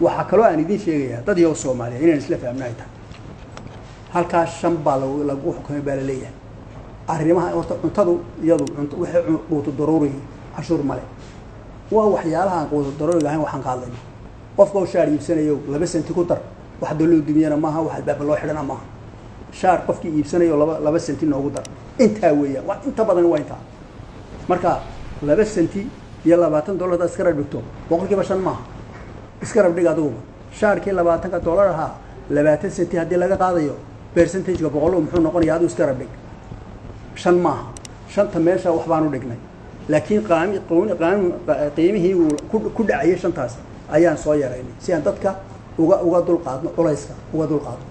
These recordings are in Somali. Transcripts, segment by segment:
waxa kale oo aan idin sheegayaa dad iyo Soomaaliyeed inaan isla fahmnay tahay halka shan baa lagu xukumay baa la leeyahay arrimaha cuntadu iyadu waxay quutu daruuri cashuur male waa waxyaalaha quutu daruuri ahayn waxaan ka hadlaynaa qofka oo shaar iibsanayo 2 senti ku dar wax dawlad dumiyana maaha wax albaab loo xidhana maaha shaar qofkii iibsanayo 2 senti noogu dar inta weeyaan waa inta badan waa inta marka 2 senti iyo $20 iska rabto boqolkiiba 5 maaha iska rabdig adigu shaarkii $20 ahaa 20 senti hadii laga qaadayo percentage-ga boqol muxuu noqonayaa adigu iska rabdig 5 maaha 5 meesha wax baan u dhignay laakiin qiimihii ku dhacay 5taas ayaan soo yaraynay si aan dadka uga dul qaadno culayska uga dul qaadno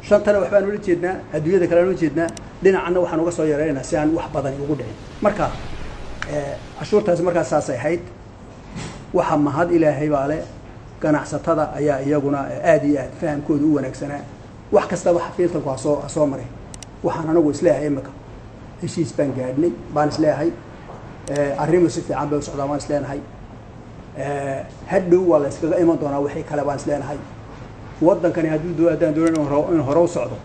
5tana wax baan u jeednaa adduunyada kale u jeednaa dhinacna waxaan uga soo yaraynaa si aan wax badan ugu dhicin marka cashuurtaas markaas saasay hayd waxa mahad ilaahay baale ganacsatada ayaa iyaguna aad iyo aad fahamkoodu u wanaagsanaa wax kasta wax fiiltanku soo maray waxaan anagu isleeyahay imika heshiis baan gaadhnay baan isleeyahay arrimo si fiican bay u socdaan waan isleeyahay hadhow waa la iskaga iman doonaa wixii kale baan isleeyahay wadankani hadduu doonayo in hore u socdo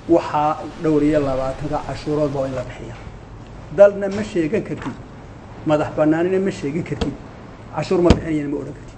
waxa dhowriya 20 cashuurood baa in la bixiyaa dalna ma sheegan kartid madax banaanina ma sheegan kartid cashuur ma bixinayna ma oran kartid